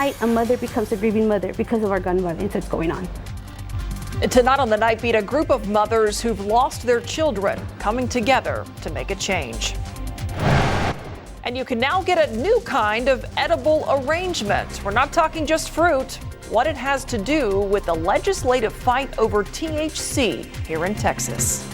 night, a mother becomes a grieving mother because of our gun violence that's going on. Tonight on the Nightbeat, a group of mothers who've lost their children coming together to make a change. And you can now get a new kind of edible arrangement. We're not talking just fruit. What it has to do with the legislative fight over THC here in Texas.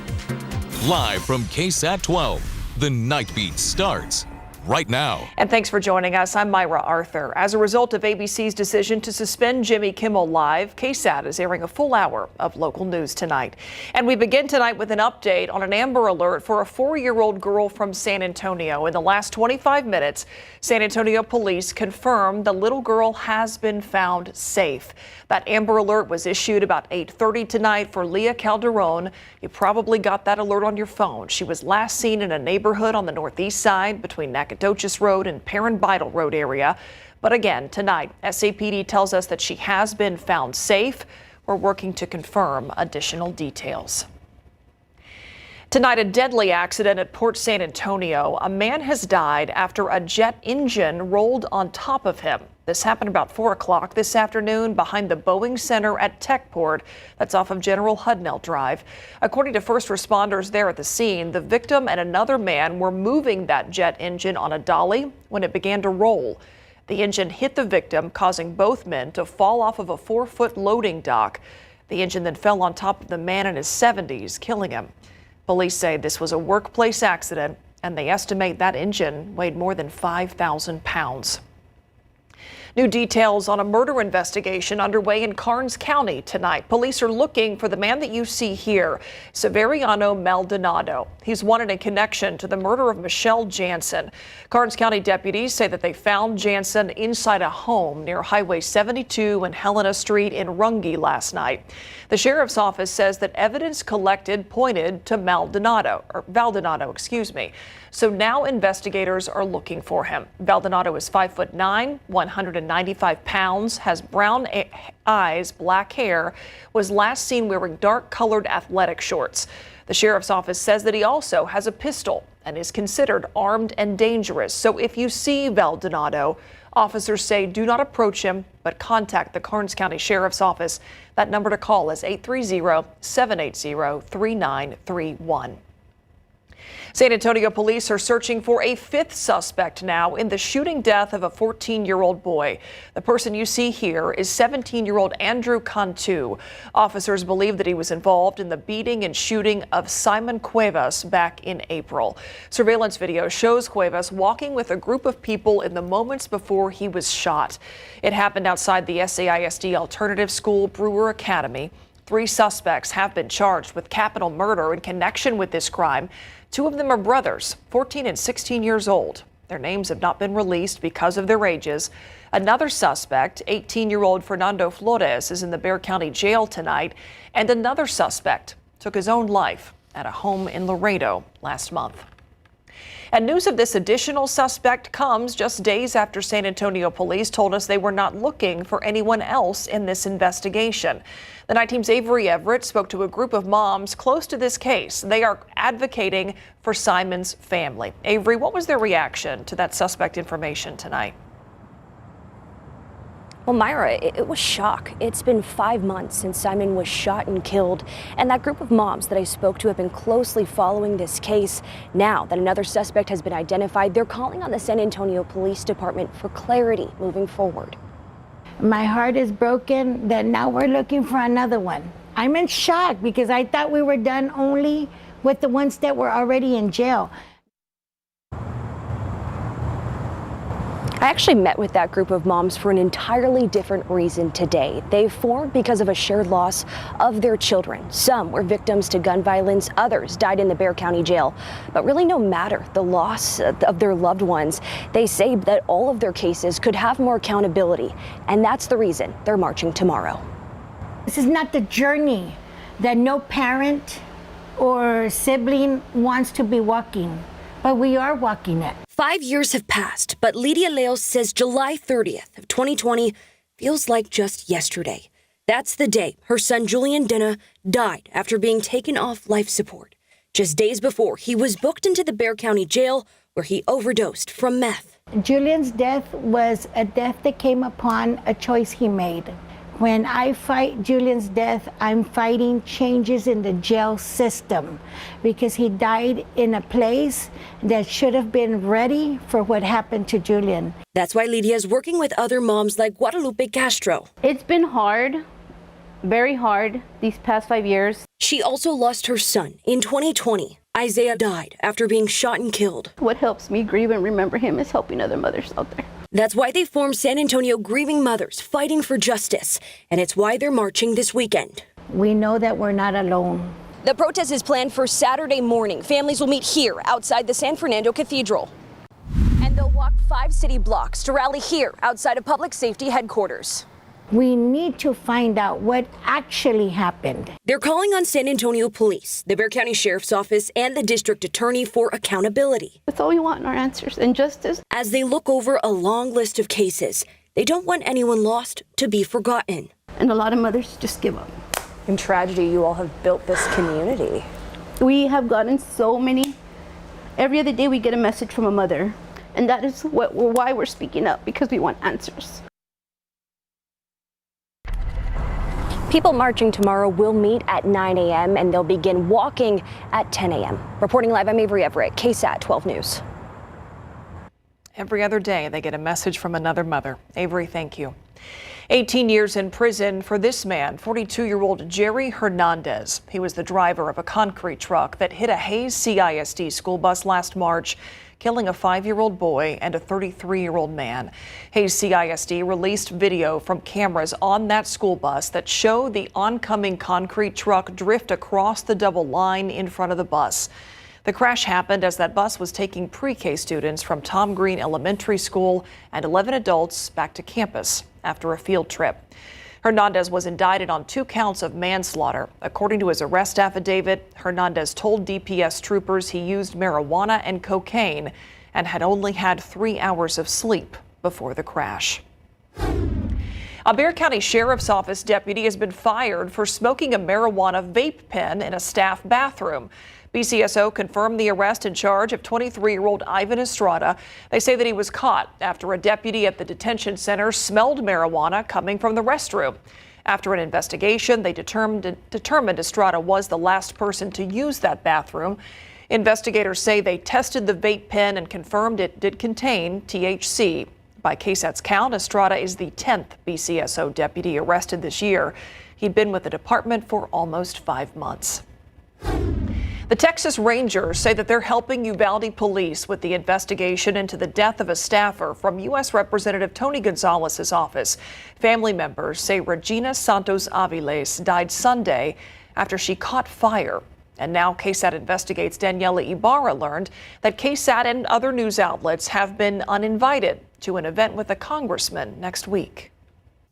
Live from KSAT 12, the Nightbeat starts right now. And thanks for joining us. I'm Myra Arthur. As a result of ABC's decision to suspend Jimmy Kimmel Live, KSAT is airing a full hour of local news tonight. And we begin tonight with an update on an Amber Alert for a 4-year-old girl from San Antonio. In the last 25 minutes, San Antonio police confirmed the little girl has been found safe. That Amber Alert was issued about 8:30 tonight for Leah Calderon. You probably got that alert on your phone. She was last seen in a neighborhood on the northeast side between Nacogdoches Road and Perrin Beidle Road area. But again, tonight, SAPD tells us that she has been found safe. We're working to confirm additional details. Tonight, a deadly accident at Port San Antonio. A man has died after a jet engine rolled on top of him. This happened about 4 o'clock this afternoon behind the Boeing Center at Techport. That's off of General Hudnell Drive. According to first responders there at the scene, the victim and another man were moving that jet engine on a dolly when it began to roll. The engine hit the victim, causing both men to fall off of a 4-foot loading dock. The engine then fell on top of the man in his 70s, killing him. Police say this was a workplace accident, and they estimate that engine weighed more than 5,000 pounds. New details on a murder investigation underway in Karnes County tonight. Police are looking for the man that you see here, Severiano Maldonado. He's wanted in connection to the murder of Michelle Jansen. Karnes County deputies say that they found Jansen inside a home near Highway 72 and Helena Street in Runge last night. The sheriff's office says that evidence collected pointed to Valdonado. So now investigators are looking for him. Valdonado is 5'9", 195 pounds, has brown eyes, black hair, was last seen wearing dark-colored athletic shorts. The sheriff's office says that he also has a pistol and is considered armed and dangerous. So if you see Valdonado, officers say do not approach him, but contact the Karnes County Sheriff's Office. That number to call is 830-780-3931. San Antonio police are searching for a 5th suspect now in the shooting death of a 14-year-old boy. The person you see here is 17-year-old Andrew Cantu. Officers believe that he was involved in the beating and shooting of Simon Cuevas back in April. Surveillance video shows Cuevas walking with a group of people in the moments before he was shot. It happened outside the SAISD Alternative School Brewer Academy. 3 suspects have been charged with capital murder in connection with this crime. 2 of them are brothers, 14 and 16 years old. Their names have not been released because of their ages. Another suspect, 18-year-old Fernando Flores, is in the Bexar County Jail tonight. And another suspect took his own life at a home in Laredo last month. And news of this additional suspect comes just days after San Antonio police told us they were not looking for anyone else in this investigation. The Night Team's Avery Everett spoke to a group of moms close to this case. They are advocating for Simon's family. Avery, what was their reaction to that suspect information tonight? Well, Myra, it was shock. It's been 5 months since Simon was shot and killed. And that group of moms that I spoke to have been closely following this case. Now that another suspect has been identified, they're calling on the San Antonio Police Department for clarity moving forward. My heart is broken that now we're looking for another one. I'm in shock because I thought we were done only with the ones that were already in jail. I actually met with that group of moms for an entirely different reason today. They formed because of a shared loss of their children. Some were victims to gun violence, others died in the Bexar County Jail. But really, no matter the loss of their loved ones, they say that all of their cases could have more accountability. And that's the reason they're marching tomorrow. This is not the journey that no parent or sibling wants to be walking, but we are walking it. 5 years have passed, but Lydia Leos says July 30th of 2020 feels like just yesterday. That's the day her son Julian Denna died after being taken off life support. Just days before, he was booked into the Bexar County Jail where he overdosed from meth. Julian's death was a death that came upon a choice he made. When I fight Julian's death, I'm fighting changes in the jail system because he died in a place that should have been ready for what happened to Julian. That's why Lydia is working with other moms like Guadalupe Castro. It's been hard, very hard, these past 5 years. She also lost her son in 2020. Isaiah died after being shot and killed. What helps me grieve and remember him is helping other mothers out there. That's why they formed San Antonio Grieving Mothers Fighting for Justice, and it's why they're marching this weekend. We know that we're not alone. The protest is planned for Saturday morning. Families will meet here outside the San Fernando Cathedral. And they'll walk 5 city blocks to rally here outside of Public Safety Headquarters. We need to find out what actually happened. They're calling on San Antonio Police, the Bexar County Sheriff's Office, and the District Attorney for accountability. That's all we want, our answers and justice. As they look over a long list of cases, they don't want anyone lost to be forgotten. And a lot of mothers just give up. In tragedy, you all have built this community. We have gotten so many. Every other day we get a message from a mother. And that is why we're speaking up, because we want answers. People marching tomorrow will meet at 9 a.m. and they'll begin walking at 10 a.m. Reporting live, I'm Avery Everett, KSAT 12 News. Every other day, they get a message from another mother. Avery, thank you. 18 years in prison for this man, 42-year-old Jerry Hernandez. He was the driver of a concrete truck that hit a Hayes CISD school bus last March, killing a 5-year-old boy and a 33-year-old man. Hayes CISD released video from cameras on that school bus that show the oncoming concrete truck drift across the double line in front of the bus. The crash happened as that bus was taking pre-K students from Tom Green Elementary School and 11 adults back to campus after a field trip. Hernandez was indicted on 2 counts of manslaughter. According to his arrest affidavit, Hernandez told DPS troopers he used marijuana and cocaine and had only had 3 hours of sleep before the crash. A Bexar County Sheriff's Office deputy has been fired for smoking a marijuana vape pen in a staff bathroom. BCSO confirmed the arrest and charge of 23-year-old Ivan Estrada. They say that he was caught after a deputy at the detention center smelled marijuana coming from the restroom. After an investigation, they determined Estrada was the last person to use that bathroom. Investigators say they tested the vape pen and confirmed it did contain THC. By KSAT's count, Estrada is the 10th BCSO deputy arrested this year. He'd been with the department for almost 5 months. The Texas Rangers say that they're helping Uvalde police with the investigation into the death of a staffer from U.S. Representative Tony Gonzalez's office. Family members say Regina Santos Aviles died Sunday after she caught fire. And now KSAT Investigates Daniela Ibarra learned that KSAT and other news outlets have been uninvited to an event with a congressman next week.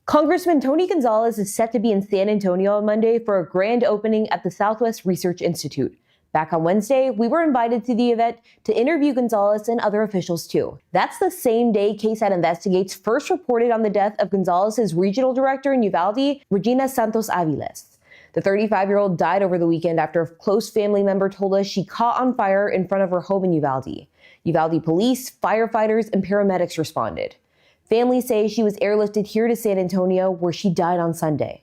Congressman Tony Gonzalez is set to be in San Antonio on Monday for a grand opening at the Southwest Research Institute. Back on Wednesday, we were invited to the event to interview Gonzalez and other officials too. That's the same day KSAT Investigates first reported on the death of Gonzalez's regional director in Uvalde, Regina Santos Aviles. The 35-year-old died over the weekend after a close family member told us she caught on fire in front of her home in Uvalde. Uvalde police, firefighters, and paramedics responded. Families say she was airlifted here to San Antonio, where she died on Sunday.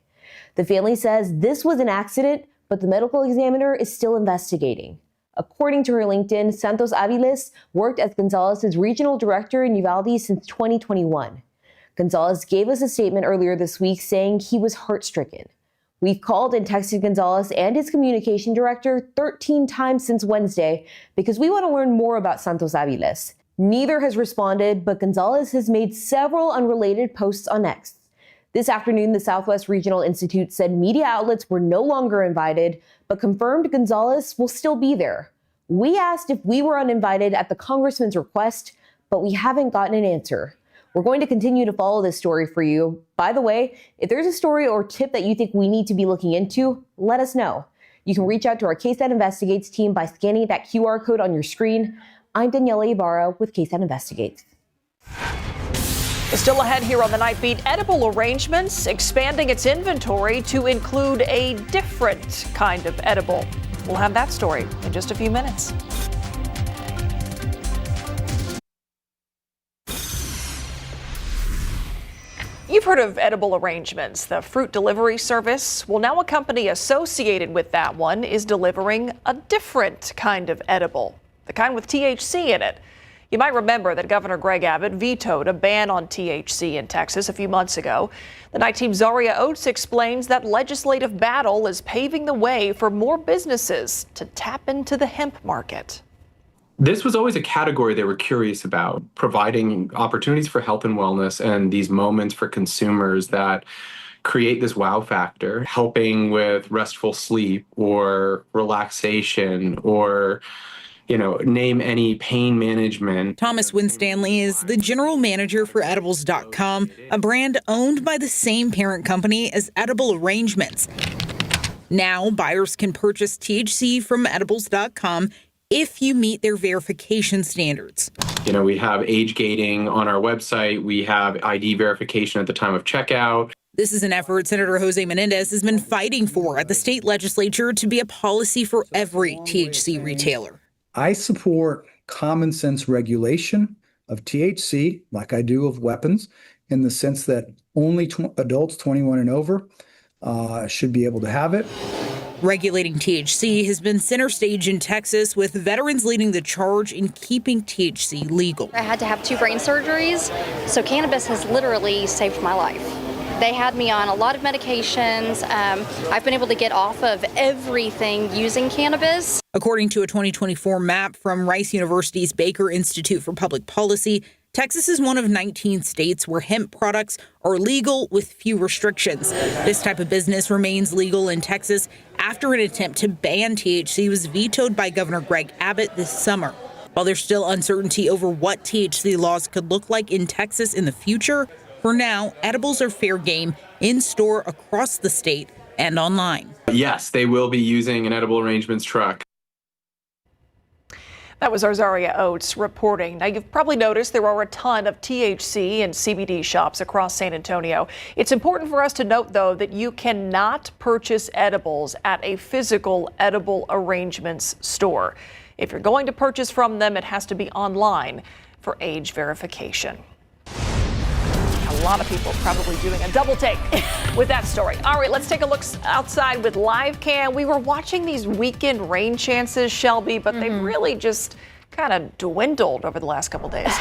The family says this was an accident, but the medical examiner is still investigating. According to her LinkedIn, Santos Aviles worked as Gonzalez's regional director in Uvalde since 2021. Gonzalez gave us a statement earlier this week saying he was heart-stricken. We've called and texted Gonzalez and his communication director 13 times since Wednesday because we want to learn more about Santos Aviles. Neither has responded, but Gonzalez has made several unrelated posts on X. This afternoon, the Southwest Regional Institute said media outlets were no longer invited, but confirmed Gonzalez will still be there. We asked if we were uninvited at the congressman's request, but we haven't gotten an answer. We're going to continue to follow this story for you. By the way, if there's a story or tip that you think we need to be looking into, let us know. You can reach out to our KSAT Investigates team by scanning that QR code on your screen. I'm Daniela Ibarra with KSAT Investigates. Still ahead here on the Nightbeat, edible arrangements expanding its inventory to include a different kind of edible. We'll have that story in just a few minutes. heard of Edible Arrangements, the fruit delivery service? Well, now a company associated with that one is delivering a different kind of edible, the kind with THC in it. You might remember that Governor Greg Abbott vetoed a ban on THC in Texas a few months ago. The Night Team's Zaria Oates explains that legislative battle is paving the way for more businesses to tap into the hemp market. This was always a category they were curious about, providing opportunities for health and wellness and these moments for consumers that create this wow factor, helping with restful sleep or relaxation or, name any pain management. Thomas Winstanley is the general manager for edibles.com, a brand owned by the same parent company as Edible Arrangements. Now buyers can purchase THC from edibles.com if you meet their verification standards. We have age gating on our website. We have ID verification at the time of checkout. This is an effort Senator Jose Menendez has been fighting for at the state legislature to be a policy for every THC retailer. I support common sense regulation of THC, like I do of weapons, in the sense that only adults 21 and over should be able to have it. Regulating THC has been center stage in Texas, with veterans leading the charge in keeping THC legal. I had to have 2 brain surgeries, so cannabis has literally saved my life. They had me on a lot of medications. I've been able to get off of everything using cannabis. According to a 2024 map from Rice University's Baker Institute for Public Policy, Texas is one of 19 states where hemp products are legal with few restrictions. This type of business remains legal in Texas after an attempt to ban THC was vetoed by Governor Greg Abbott this summer. While there's still uncertainty over what THC laws could look like in Texas in the future, for now, edibles are fair game in store across the state and online. Yes, they will be using an Edible Arrangements truck. That was our Zaria Oates reporting. Now, you've probably noticed there are a ton of THC and CBD shops across San Antonio. It's important for us to note, though, that you cannot purchase edibles at a physical Edible Arrangements store. If you're going to purchase from them, it has to be online for age verification. A lot of people probably doing a double take with that story. All right, let's take a look outside with live cam. We were watching these weekend rain chances, Shelby, but they really just kind of dwindled over the last couple days.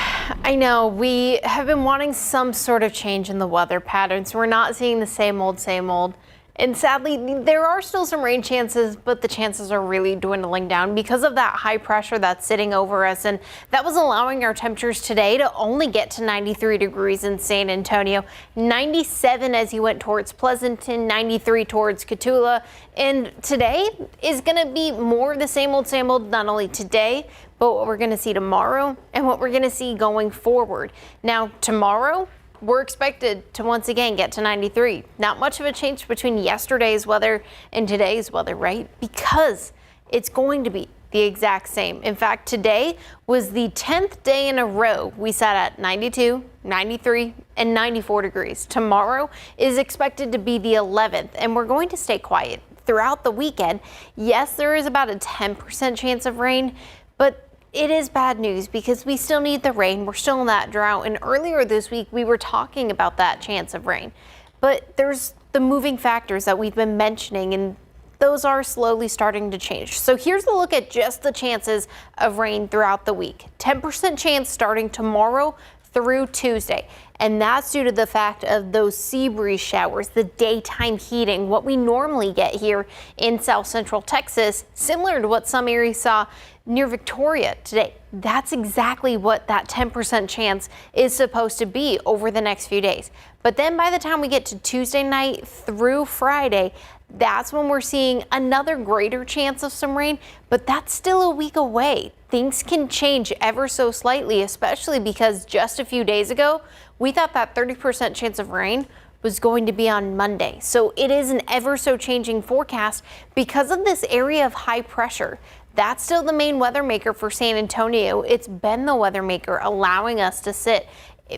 I know. We have been wanting some sort of change in the weather patterns. We're not seeing the same old, same old. And sadly, there are still some rain chances, but the chances are really dwindling down because of that high pressure that's sitting over us. And that was allowing our temperatures today to only get to 93 degrees in San Antonio, 97 as you went towards Pleasanton, 93 towards Cotulla. And today is going to be more of the same old, not only today, but what we're going to see tomorrow and what we're going to see going forward. Now, tomorrow, we're expected to once again get to 93. Not much of a change between yesterday's weather and today's weather, right? Because it's going to be the exact same. In fact, today was the 10th day in a row we sat at 92, 93, and 94 degrees. Tomorrow is expected to be the 11th, and we're going to stay quiet throughout the weekend. Yes, there is about a 10% chance of rain, but it is bad news because we still need the rain. We're still in that drought. And earlier this week, we were talking about that chance of rain. But there's the moving factors that we've been mentioning, and those are slowly starting to change. So here's a look at just the chances of rain throughout the week. 10% chance starting tomorrow through Tuesday. And that's due to the fact of those sea breeze showers, the daytime heating, what we normally get here in South Central Texas, similar to what some areas saw near Victoria today. That's exactly what that 10% chance is supposed to be over the next few days. But then by the time we get to Tuesday night through Friday, that's when we're seeing another greater chance of some rain, but that's still a week away. Things can change ever so slightly, especially because just a few days ago, we thought that 30% chance of rain was going to be on Monday. So it is an ever so changing forecast because of this area of high pressure. That's still the main weather maker for San Antonio. It's been the weather maker allowing us to sit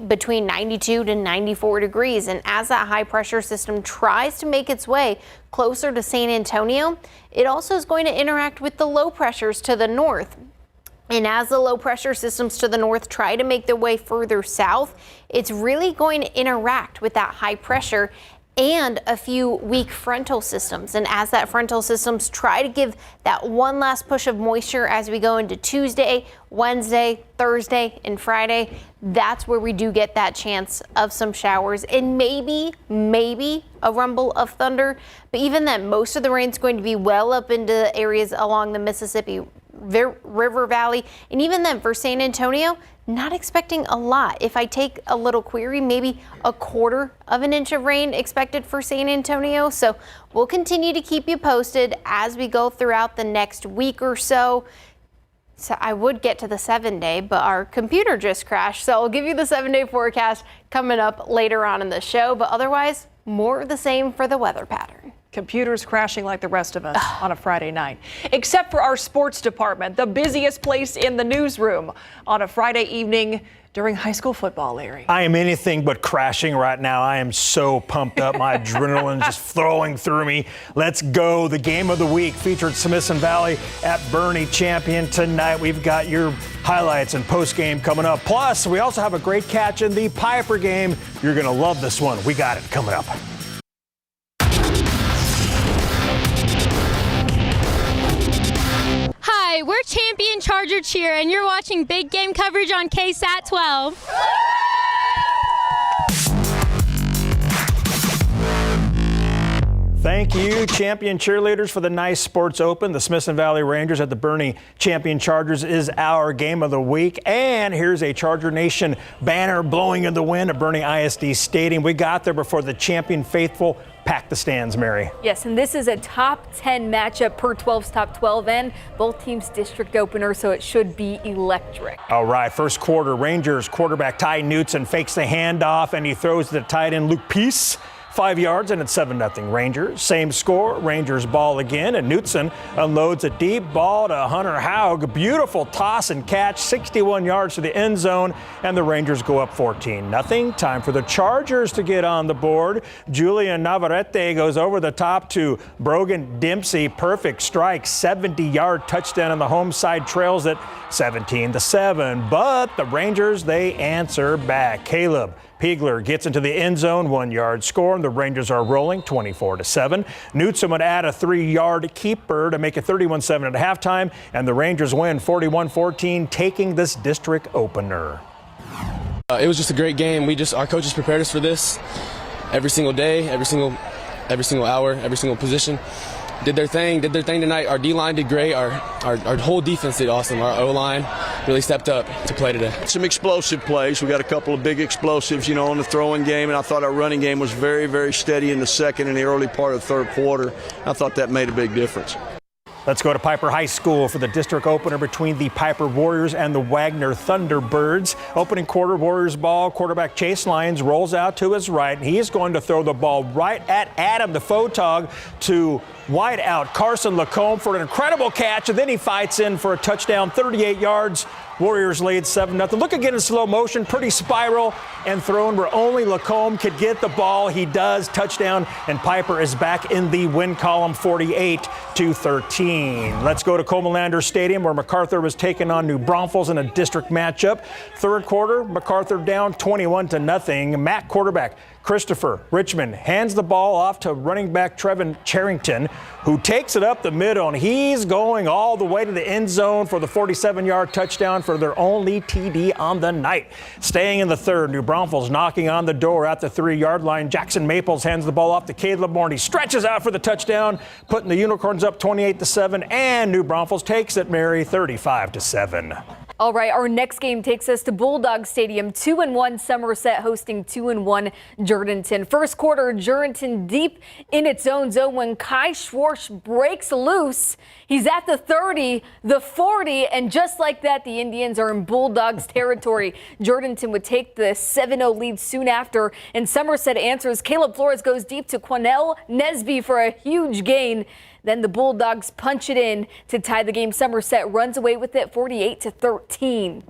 between 92 to 94 degrees. And as that high pressure system tries to make its way closer to San Antonio, it also is going to interact with the low pressures to the north. And as the low pressure systems to the north try to make their way further south, it's really going to interact with that high pressure and a few weak frontal systems. And as that frontal systems try to give that one last push of moisture as we go into Tuesday, Wednesday, Thursday, and Friday, that's where we do get that chance of some showers and maybe a rumble of thunder. But even then, most of the rain's going to be well up into areas along the Mississippi River Valley. And even then, for San Antonio, not expecting a lot. If I take a little query, maybe 1/4 of an inch of rain expected for San Antonio. So we'll continue to keep you posted as we go throughout the next week or so. So I would get to the 7-day, but our computer just crashed. So I'll give you the 7-day forecast coming up later on in the show. But otherwise, more of the same for the weather pattern. Computers crashing like the rest of us on a Friday night. Except for our sports department, the busiest place in the newsroom on a Friday evening during high school football, Larry. I am anything but crashing right now. I am so pumped up. My adrenaline just flowing through me. Let's go. The game of the week featured Smithson Valley at Bernie Champion tonight. We've got your highlights and post game coming up. Plus, we also have a great catch in the Piper game. You're going to love this one. We got it coming up. Hi, we're Champion Charger Cheer, and you're watching big game coverage on KSAT 12. Thank you, Champion Cheerleaders, for the nice sports open. The Smithson Valley Rangers at the Bernie Champion Chargers is our game of the week. And here's a Charger Nation banner blowing in the wind at Bernie ISD Stadium. We got there before the Champion faithful packed the stands, Mary. Yes, and this is a top 10 matchup per 12's top 12 and both teams district opener, so it should be electric. All right, first quarter, Rangers quarterback Ty Knutson fakes the handoff and he throws the tight end Luke Peace 5 yards, and it's 7-0 Rangers. Same score, Rangers ball again, and Knutson unloads a deep ball to Hunter Haug. Beautiful toss and catch, 61 yards to the end zone, and the Rangers go up 14-0. Time for the Chargers to get on the board. Julian Navarrete goes over the top to Brogan Dempsey. Perfect strike, 70-yard touchdown, and the home side trails it 17-7. But the Rangers, they answer back. Caleb Piegler gets into the end zone, 1-yard score, and the Rangers are rolling 24-7. Knutson would add a 3-yard keeper to make it 31-7 at halftime, and the Rangers win 41-14, taking this district opener. It was just a great game. Our coaches prepared us for this every single day, every single hour, every single position. Did their thing tonight. Our D-line did great. Our whole defense did awesome. Our O-line really stepped up to play today. Some explosive plays. We got a couple of big explosives, in the throwing game, and I thought our running game was very, very steady in the second and the early part of the third quarter. I thought that made a big difference. Let's go to Piper High School for the district opener between the Piper Warriors and the Wagner Thunderbirds. Opening quarter, Warriors ball. Quarterback Chase Lyons rolls out to his right. He is going to throw the ball right at Adam the Photog to wide out Carson Lacombe for an incredible catch, and then he fights in for a touchdown, 38 yards. Warriors lead 7-0. Look again in slow motion, pretty spiral and thrown where only Lacombe could get the ball. He does, touchdown, and Piper is back in the win column, 48-13. Let's go to Comalander Stadium where MacArthur was taking on New Braunfels in a district matchup. Third quarter, MacArthur down 21-0. Mac quarterback Christopher Richmond hands the ball off to running back Trevin Charrington, who takes it up the middle, and he's going all the way to the end zone for the 47-yard touchdown for their only TD on the night. Staying in the third, New Braunfels knocking on the door at the 3-yard line. Jackson Maples hands the ball off to Caleb Moore. He stretches out for the touchdown, putting the Unicorns up 28-7, and New Braunfels takes it, Mary, 35-7. All right, our next game takes us to Bulldog Stadium. 2-1 Somerset hosting 2-1 Jourdanton. First quarter, Jourdanton deep in its own zone when Kai Schwartz breaks loose. He's at the 30, the 40, and just like that, the Indians are in Bulldogs territory. Jourdanton would take the 7-0 lead soon after, and Somerset answers. Caleb Flores goes deep to Quanell Nesby for a huge gain. Then the Bulldogs punch it in to tie the game. Somerset runs away with it 48-13.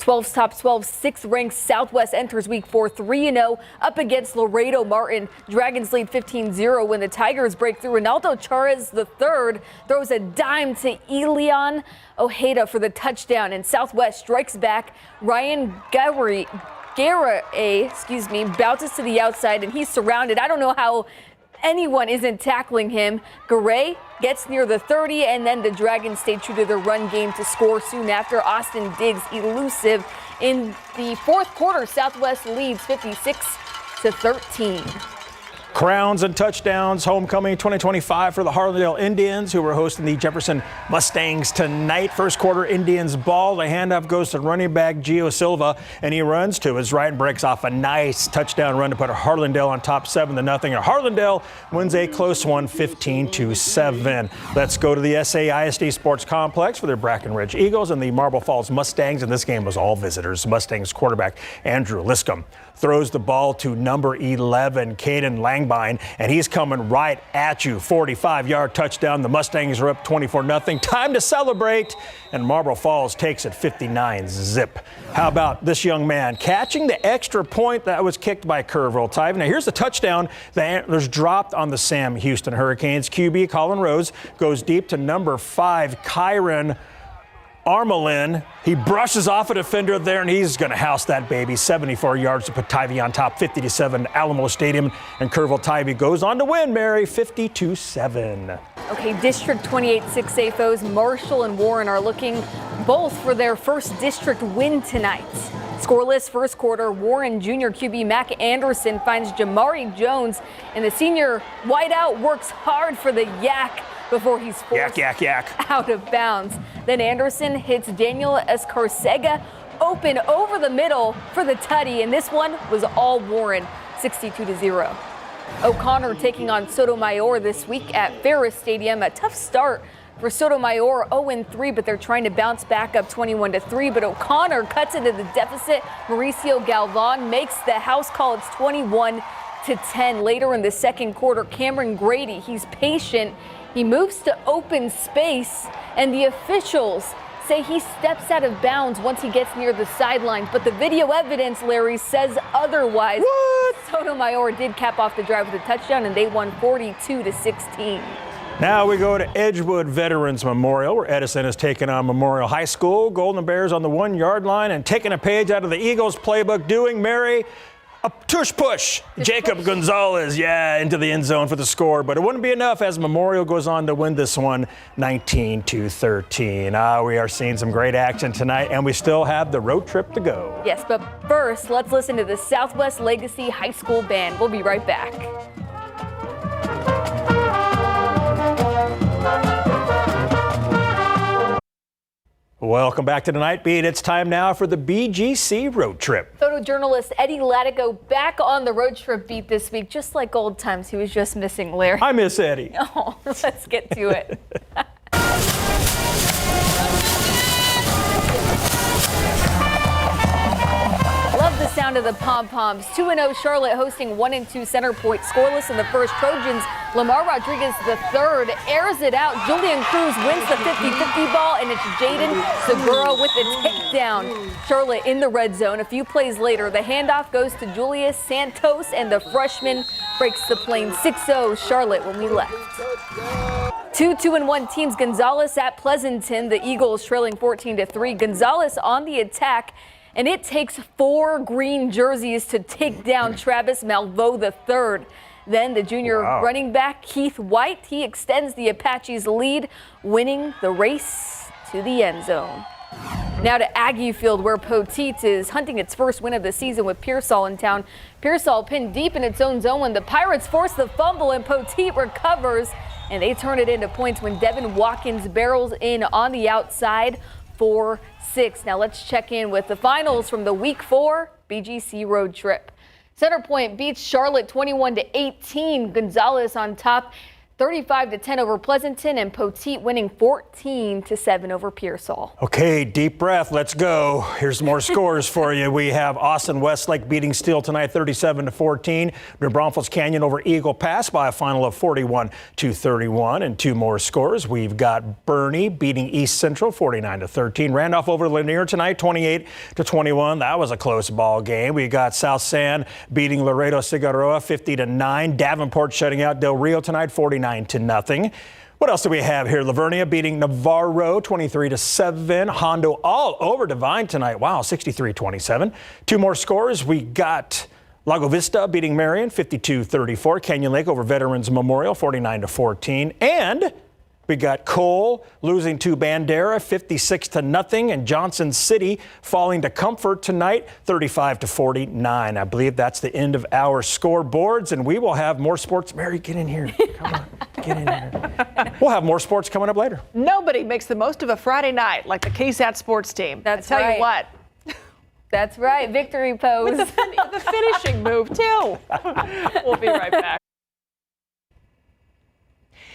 12's top 12, 6th ranked Southwest enters week 4 3-0 up against Laredo Martin. Dragons lead 15-0 when the Tigers break through. Ronaldo Charez III throws a dime to Elian Ojeda for the touchdown, and Southwest strikes back. Ryan Garre, bounces to the outside, and he's surrounded. I don't know how anyone isn't tackling him. Garay gets near the 30, and then the Dragons stay true to their run game to score soon after. Austin Diggs elusive. In the fourth quarter, Southwest leads 56-13. Crowns and touchdowns, homecoming 2025 for the Harlandale Indians, who are hosting the Jefferson Mustangs tonight. First quarter, Indians ball. The handoff goes to running back Gio Silva, and he runs to his right and breaks off a nice touchdown run to put Harlandale on top 7-0. And Harlandale wins a close one, 15-7. Let's go to the SAISD Sports Complex for their Brackenridge Eagles and the Marble Falls Mustangs, and this game was all visitors. Mustangs quarterback Andrew Liscombe throws the ball to number 11, Caden Langbine, and he's coming right at you. 45-yard touchdown. The Mustangs are up 24-0. Time to celebrate, and Marble Falls takes it 59-zip. How about this young man catching the extra point that was kicked by Kerrville Tive? Now here's the touchdown. The Antlers dropped on the Sam Houston Hurricanes. QB Colin Rose goes deep to number 5, Kyron Armelin. He brushes off a defender there, and he's going to house that baby. 74 yards to put Tivy on top, 50-7, Alamo Stadium. And Kerrville Tivy goes on to win, Mary, 52-7. Okay, District 28 6A foes Marshall and Warren are looking both for their first district win tonight. Scoreless first quarter, Warren Junior QB Mac Anderson finds Jamari Jones, and the senior wideout works hard for the Yak before he's forced out of bounds. Then Anderson hits Daniel Escarcega open over the middle for the tutty, and this one was all Warren, 62-0. O'Connor taking on Sotomayor this week at Ferris Stadium. A tough start for Sotomayor, 0-3, but they're trying to bounce back up 21-3. But O'Connor cuts into the deficit. Mauricio Galvan makes the house call. It's 21-10. Later in the second quarter, Cameron Grady, he's patient. He moves to open space, and the officials say he steps out of bounds once he gets near the sidelines. But the video evidence, Larry, says otherwise. What? Sotomayor did cap off the drive with a touchdown, and they won 42-16. Now we go to Edgewood Veterans Memorial, where Edison is taking on Memorial High School. Golden Bears on the 1-yard line and taking a page out of the Eagles playbook, doing, Mary, a tush push. Jacob Gonzalez, into the end zone for the score. But it wouldn't be enough as Memorial goes on to win this one 19-13. We are seeing some great action tonight, and we still have the road trip to go. Yes, but first, let's listen to the Southwest Legacy High School Band. We'll be right back. Welcome back to the Nightbeat. It's time now for the BGC road trip. Photojournalist Eddie Latigo back on the road trip beat this week, just like old times. He was just missing Larry. I miss Eddie. Oh, let's get to it. Love the sound of the pom-poms. 2-0 Charlotte hosting 1-2 Center Point. Scoreless in the first. Trojans, Lamar Rodriguez III airs it out. Julian Cruz wins the 50-50 ball, and it's Jaden Segura with the takedown. Charlotte in the red zone. A few plays later, the handoff goes to Julius Santos, and the freshman breaks the plane. 6-0 Charlotte when we left. 2-1 teams. Gonzales at Pleasanton. The Eagles trailing 14-3. Gonzales on the attack, and it takes 4 green jerseys to take down Travis Malvo III. Then the junior running back, Keith White, he extends the Apaches' lead, winning the race to the end zone. Now to Aggie Field, where Poteet is hunting its first win of the season with Pearsall in town. Pearsall pinned deep in its own zone when the Pirates force the fumble, and Poteet recovers, and they turn it into points when Devin Watkins barrels in on the outside. 4-6. Now let's check in with the finals from the Week 4 BGC road trip. Center Point beats Charlotte 21-18. Gonzales on top. 35-10 over Pleasanton, and Poteet winning 14-7 over Pearsall. Okay, deep breath. Let's go. Here's more scores for you. We have Austin Westlake beating Steele tonight 37-14. New Braunfels Canyon over Eagle Pass by a final of 41-31. And two more scores. We've got Bernie beating East Central 49-13. Randolph over Lanier tonight 28-21. That was a close ball game. We got South San beating Laredo Figueroa 50-9. Davenport shutting out Del Rio tonight 49-0. What else do we have here? Lavernia beating Navarro 23-7. Hondo all over Divine tonight. Wow, 63-27. Two more scores. We got Lago Vista beating Marion 52-34. Canyon Lake over Veterans Memorial 49-14. And we got Cole losing to Bandera 56-0, and Johnson City falling to Comfort tonight 35-49. I believe that's the end of our scoreboards, and we will have more sports. Mary, get in here. Come on, get in here. We'll have more sports coming up later. Nobody makes the most of a Friday night like the KSAT sports team. That's I tell right. you what. That's right. Victory pose. With the finishing move, too. We'll be right back.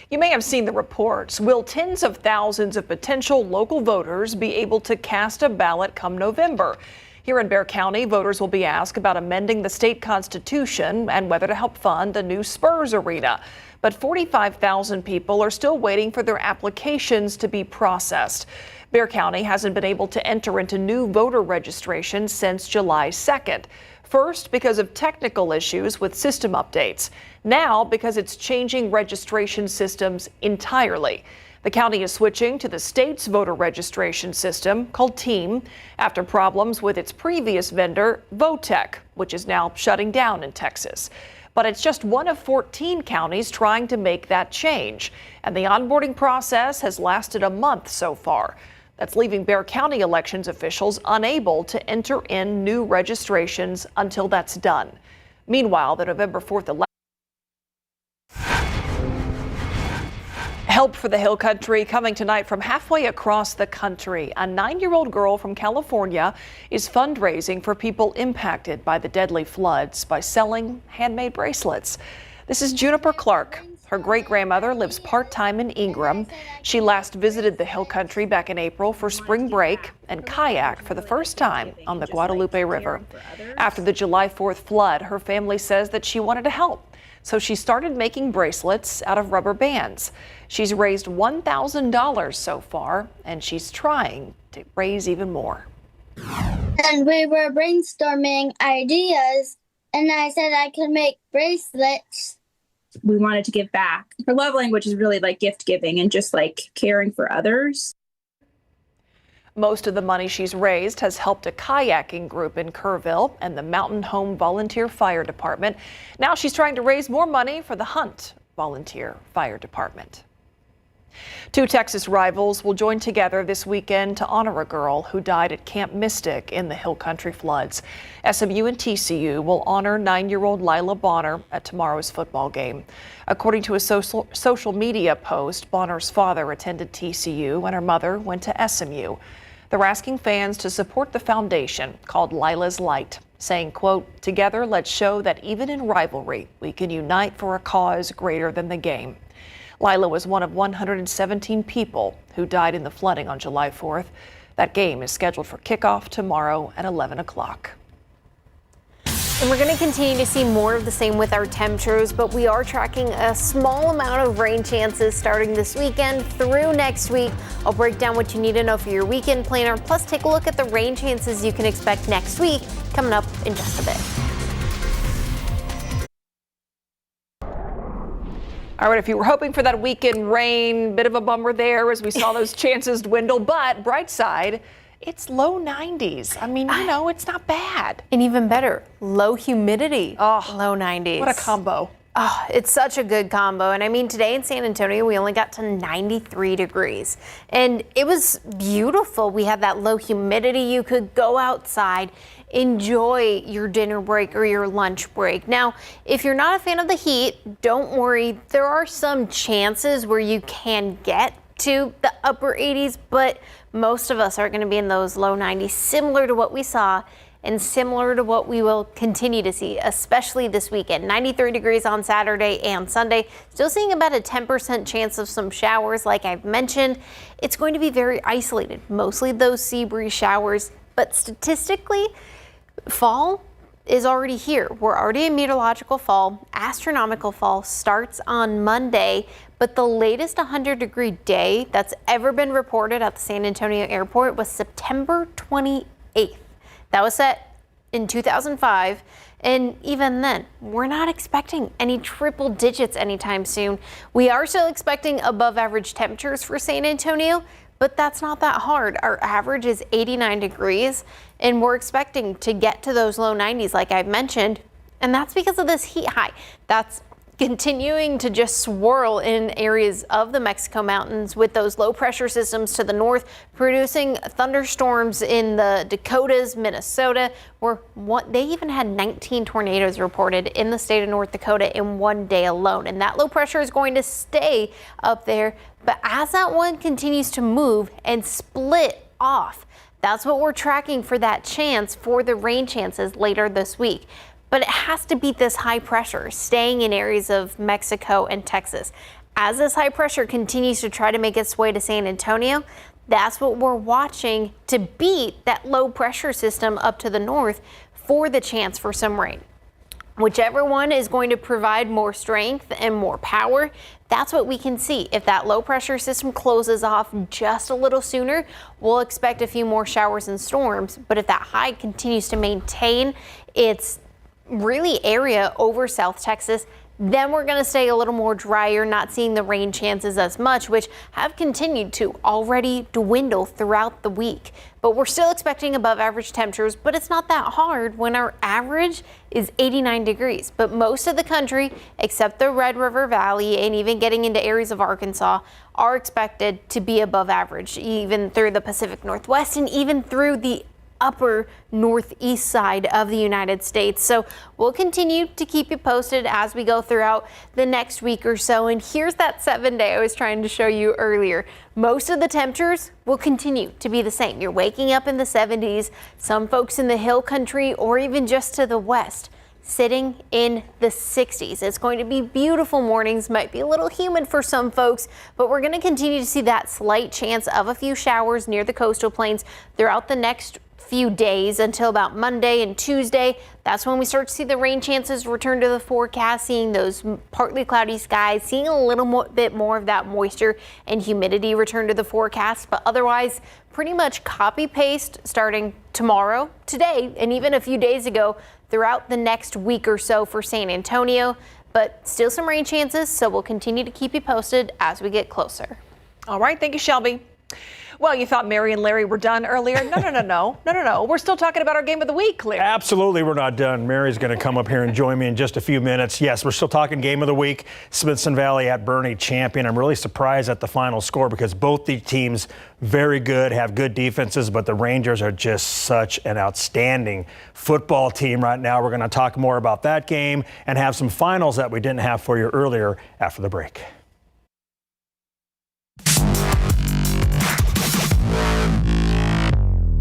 You may have seen the reports. Will tens of thousands of potential local voters be able to cast a ballot come November? Here in Bexar County, voters will be asked about amending the state constitution and whether to help fund a new Spurs arena. But 45,000 people are still waiting for their applications to be processed. Bexar County hasn't been able to enter into new voter registration since July 2nd. First, because of technical issues with system updates. Now, because it's changing registration systems entirely. The county is switching to the state's voter registration system called TEAM after problems with its previous vendor, Votech, which is now shutting down in Texas. But it's just one of 14 counties trying to make that change. And the onboarding process has lasted a month so far. That's leaving Bexar County elections officials unable to enter in new registrations until that's done. Meanwhile, the November 4th election. Help for the Hill Country coming tonight from halfway across the country. A 9-year-old girl from California is fundraising for people impacted by the deadly floods by selling handmade bracelets. This is Juniper Clark. Her great-grandmother lives part-time in Ingram. She last visited the Hill Country back in April for spring break and kayaked for the first time on the Guadalupe River. After the July 4th flood, her family says that she wanted to help. So she started making bracelets out of rubber bands. She's raised $1,000 so far, and she's trying to raise even more. And we were brainstorming ideas, and I said I could make bracelets. We wanted to give back. Her love language is really like gift giving and just like caring for others. Most of the money she's raised has helped a kayaking group in Kerrville and the Mountain Home Volunteer Fire Department. Now she's trying to raise more money for the Hunt Volunteer Fire Department. Two Texas rivals will join together this weekend to honor a girl who died at Camp Mystic in the Hill Country floods. SMU and TCU will honor 9-year-old Lila Bonner at tomorrow's football game. According to a social media post, Bonner's father attended TCU and her mother went to SMU. They're asking fans to support the foundation called Lila's Light, saying, quote, "Together, let's show that even in rivalry, we can unite for a cause greater than the game." Lila was one of 117 people who died in the flooding on July 4th. That game is scheduled for kickoff tomorrow at 11 o'clock. And we're going to continue to see more of the same with our temperatures, but we are tracking a small amount of rain chances starting this weekend through next week. I'll break down what you need to know for your weekend planner, plus take a look at the rain chances you can expect next week coming up in just a bit. All right, if you were hoping for that weekend rain, bit of a bummer there as we saw those chances dwindle, but bright side, it's low 90s. I mean, you know, it's not bad. And even better, low humidity, low 90s. What a combo. Oh, it's such a good combo. And I mean, today in San Antonio, we only got to 93 degrees. And it was beautiful. We had that low humidity. You could go outside, enjoy your dinner break or your lunch break. Now, if you're not a fan of the heat, don't worry. There are some chances where you can get to the upper 80s, but most of us are going to be in those low 90s, similar to what we saw and similar to what we will continue to see, especially this weekend. 93 degrees on Saturday and Sunday. Still seeing about a 10% chance of some showers. Like I've mentioned, it's going to be very isolated, mostly those sea breeze showers, but statistically, fall is already here. We're already in meteorological fall. Astronomical fall starts on Monday, but the latest 100-degree day that's ever been reported at the San Antonio airport was September 28th. That was set in 2005, and even then, we're not expecting any triple digits anytime soon. We are still expecting above average temperatures for San Antonio, but that's not that hard. Our average is 89 degrees, and we're expecting to get to those low 90s like I've mentioned, and that's because of this heat high. That's continuing to just swirl in areas of the Mexico mountains with those low pressure systems to the north, producing thunderstorms in the Dakotas, Minnesota, where they even had 19 tornadoes reported in the state of North Dakota in one day alone. And that low pressure is going to stay up there. But as that one continues to move and split off, that's what we're tracking for that chance for the rain chances later this week. But it has to beat this high pressure staying in areas of Mexico and Texas. As this high pressure continues to try to make its way to San Antonio, that's what we're watching to beat that low pressure system up to the north for the chance for some rain. Whichever one is going to provide more strength and more power, that's what we can see. If that low pressure system closes off just a little sooner, we'll expect a few more showers and storms. But if that high continues to maintain its really area over South Texas, then we're going to stay a little more drier, not seeing the rain chances as much, which have continued to already dwindle throughout the week. But we're still expecting above average temperatures, but it's not that hard when our average is 89 degrees. But most of the country, except the Red River Valley and even getting into areas of Arkansas, are expected to be above average, even through the Pacific Northwest and even through the upper northeast side of the United States. So we'll continue to keep you posted as we go throughout the next week or so. And here's that 7-day I was trying to show you earlier. Most of the temperatures will continue to be the same. You're waking up in the 70s, some folks in the hill country or even just to the west sitting in the 60s. It's going to be beautiful mornings, might be a little humid for some folks, but we're going to continue to see that slight chance of a few showers near the coastal plains throughout the next few days until about Monday and Tuesday. That's when we start to see the rain chances return to the forecast, seeing those partly cloudy skies, seeing a little bit more of that moisture and humidity return to the forecast. But otherwise, pretty much copy paste starting tomorrow, today, and even a few days ago throughout the next week or so for San Antonio. But still some rain chances, so we'll continue to keep you posted as we get closer. All right, thank you, Shelby. Well, you thought Mary and Larry were done earlier. No. We're still talking about our game of the week, Larry. Absolutely, we're not done. Mary's going to come up here and join me in just a few minutes. Yes, we're still talking game of the week. Smithson Valley at Bernie champion. I'm really surprised at the final score because both the teams very good, have good defenses, but the Rangers are just such an outstanding football team right now. We're going to talk more about that game and have some finals that we didn't have for you earlier after the break.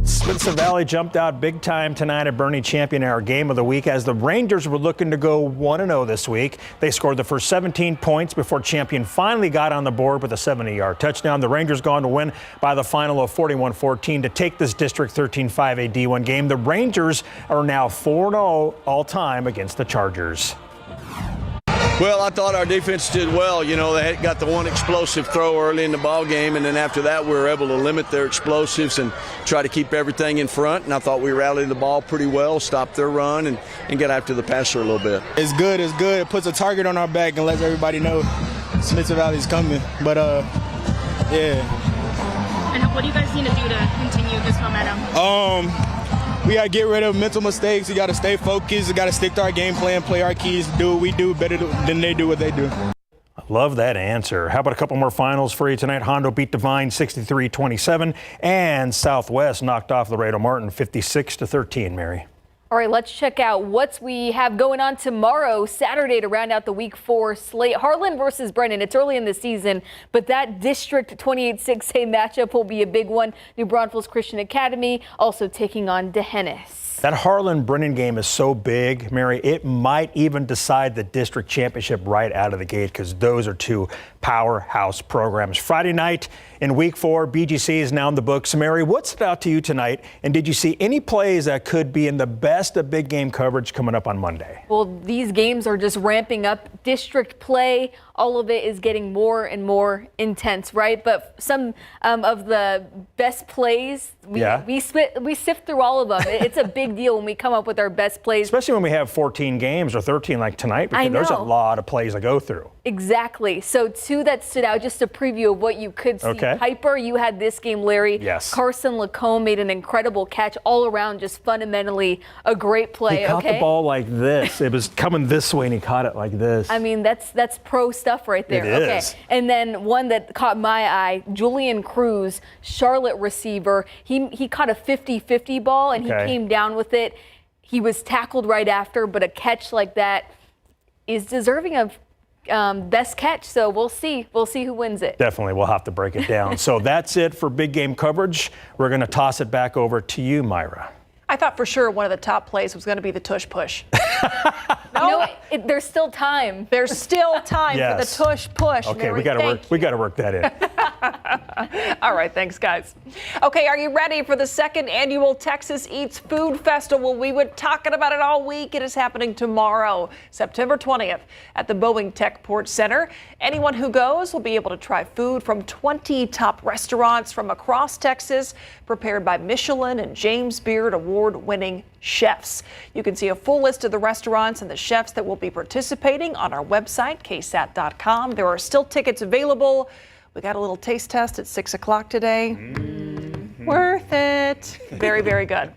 Smithson Valley jumped out big time tonight at Bernie champion, our game of the week, as the Rangers were looking to go 1-0 this week. They scored the first 17 points before Champion finally got on the board with a 70-yard touchdown. The Rangers go on to win by the final of 41-14 to take this District 13-5A D1 game. The Rangers are now 4-0 all-time against the Chargers. Well, I thought our defense did well. You know, they had got the one explosive throw early in the ball game, and then after that we were able to limit their explosives and try to keep everything in front. And I thought we rallied the ball pretty well, stopped their run, and get after the passer a little bit. It's good. It puts a target on our back and lets everybody know Smithson Valley's coming. But, yeah. And what do you guys need to do to continue this momentum? We got to get rid of mental mistakes. We got to stay focused. We got to stick to our game plan, play our keys, do what we do better than they do what they do. I love that answer. How about a couple more finals for you tonight? Hondo beat Divine 63-27, and Southwest knocked off Laredo Martin 56-13, Mary. All right, let's check out what we have going on tomorrow, Saturday, to round out the Week 4 slate. Harlan versus Brennan. It's early in the season, but that District 28 6A matchup will be a big one. New Braunfels Christian Academy also taking on D'Hanis. That Harlan-Brennan game is so big, Mary, it might even decide the district championship right out of the gate because those are two powerhouse programs. Friday night in Week 4, BGC is now in the books. Mary, what stood out to you tonight? And did you see any plays that could be in the best of big game coverage coming up on Monday? Well, these games are just ramping up. District play, all of it is getting more and more intense, right? But some of the best plays, we sift through all of them. It's a big deal when we come up with our best plays. Especially when we have 14 games or 13 like tonight, because there's a lot of plays to go through. Exactly. So two that stood out, just a preview of what you could see. Okay. Piper, you had this game, Larry. Yes. Carson Lacombe made an incredible catch all around, just fundamentally a great play. He caught the ball like this. It was coming this way and he caught it like this. I mean, that's pro stuff right there. It okay. is. And then one that caught my eye, Julian Cruz, Charlotte receiver. He caught a 50-50 ball and he came down with it. He was tackled right after, but a catch like that is deserving of best catch. So we'll see who wins it. Definitely. We'll have to break it down. So that's it for big game coverage. We're going to toss it back over to you, Myra. I thought for sure one of the top plays was going to be the tush push. No, there's still time. There's still time for the tush push. Okay, Mary, we got to work that in. All right, thanks, guys. Okay, are you ready for the second annual Texas Eats Food Festival? We were talking about it all week. It is happening tomorrow, September 20th, at the Boeing Techport Center. Anyone who goes will be able to try food from 20 top restaurants from across Texas, prepared by Michelin and James Beard award-winning chefs. You can see a full list of the restaurants and the chefs that will be participating on our website, ksat.com. There are still tickets available. We got a little taste test at 6 o'clock today. Worth it. Very, very good.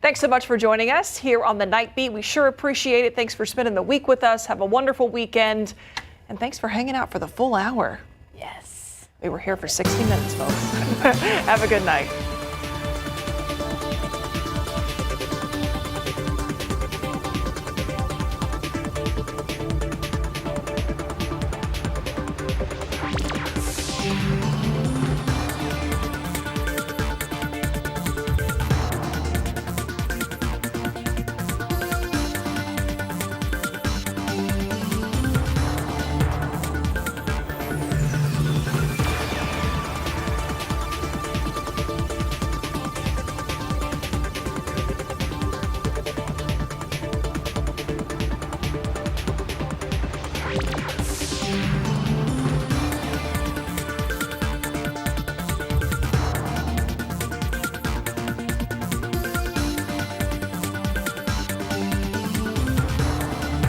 Thanks so much for joining us here on the Night Beat. We sure appreciate it. Thanks for spending the week with us. Have a wonderful weekend. And thanks for hanging out for the full hour. Yes. We were here for 60 minutes, folks. Have a good night.